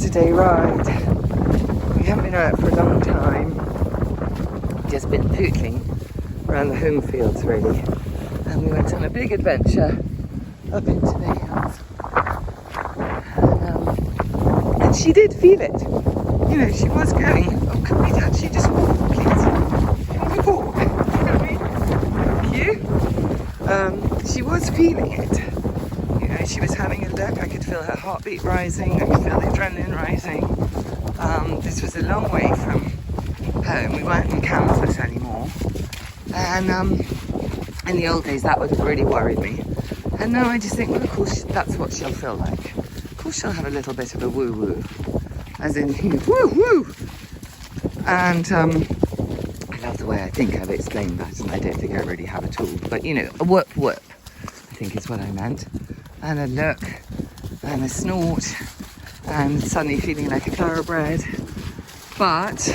Saturday ride. We haven't been out for a long time. Just been pootling around the home fields really. And we went on a big adventure up into the hills. And she did feel it. You know, she was going, oh, can we actually just walk, please? Can we walk? Thank you. She was feeling it. You know, she was having a look. I could feel her heartbeat rising. I could feel the adrenaline rising. This was a long way from home. We weren't in Kansas anymore. And in the old days, that would have really worried me. And now I just think, well, of course, that's what she'll feel like. Of course, she'll have a little bit of a woo-woo. As in, woo-woo! And I love the way I think I've explained that, and I don't think I really have at all. But, you know, a whoop-whoop, I think is what I meant. And a look, and a snort, and suddenly feeling like a thoroughbred. But,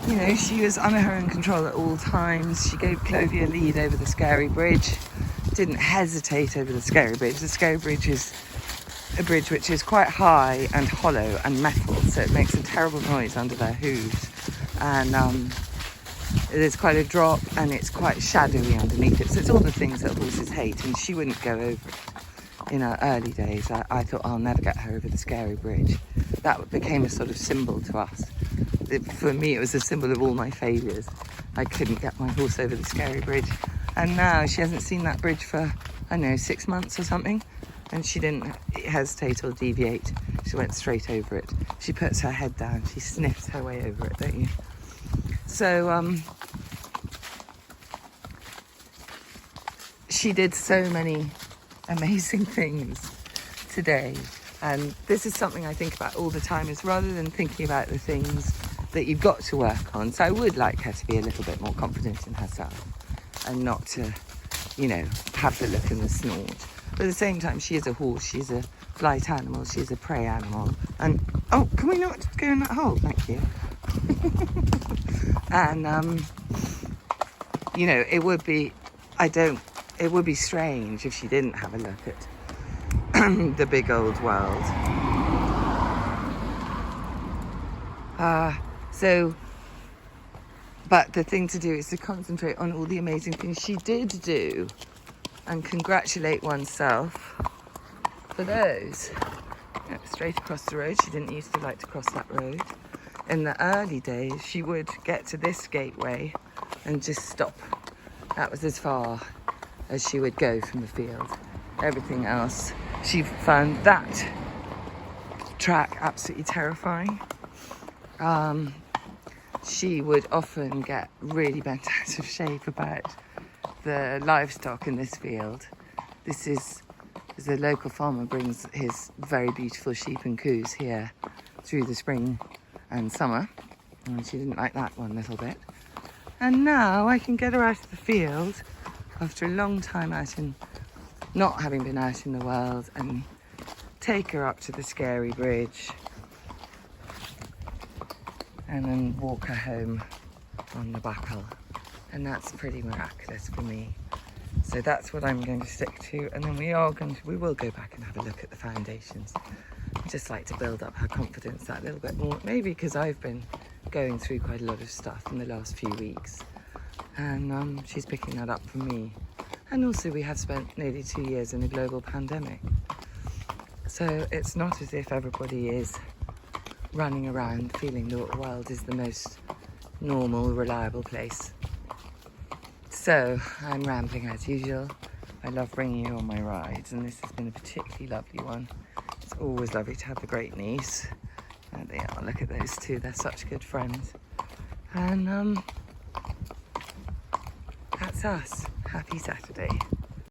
you know, she was under her own control at all times. She gave Clovey a lead over the Scary Bridge. Didn't hesitate over the Scary Bridge. The Scary Bridge is a bridge which is quite high and hollow and metal, so it makes a terrible noise under their hooves. And there's quite a drop, and it's quite shadowy underneath it. So it's all the things that horses hate, and she wouldn't go over it. In our early days, I thought, I'll never get her over the Scary Bridge. That became a sort of symbol to us. For me, it was a symbol of all my failures. I couldn't get my horse over the Scary Bridge. And now she hasn't seen that bridge for, I don't know, 6 months or something. And she didn't hesitate or deviate. She went straight over it. She puts her head down. She sniffs her way over it, don't you? So, she did so many amazing things today. And this is something I think about all the time, is rather than thinking about the things that you've got to work on. So I would like her to be a little bit more confident in herself and not to, you know, have the look and the snort. But at the same time, she is a horse, she's a flight animal, she's a prey animal. And, oh, can we not go in that hole? Thank you. And, you know, it would be strange if she didn't have a look at the big old world. But the thing to do is to concentrate on all the amazing things she did do and congratulate oneself for those. Straight across the road. She didn't used to like to cross that road. In the early days, she would get to this gateway and just stop. That was as far as she would go from the field. Everything else, she found that track absolutely terrifying. She would often get really bent out of shape about the livestock in this field. This is the local farmer brings his very beautiful sheep and coos here through the spring and summer. And she didn't like that one little bit. And now I can get her out of the field after a long time out in, not having been out in the world, and take her up to the Scary Bridge and then walk her home on the buckle. And that's pretty miraculous for me. So that's what I'm going to stick to. And then we will go back and have a look at the foundations. I just like to build up her confidence that little bit more. Maybe because I've been going through quite a lot of stuff in the last few weeks. And she's picking that up from me. And also we have spent nearly 2 years in a global pandemic. So it's not as if everybody is running around feeling the world is the most normal, reliable place. So I'm rambling as usual. I love bringing you on my rides, and this has been a particularly lovely one. It's always lovely to have the great niece. There they are, look at those two, they're such good friends. And that's us. Happy Saturday.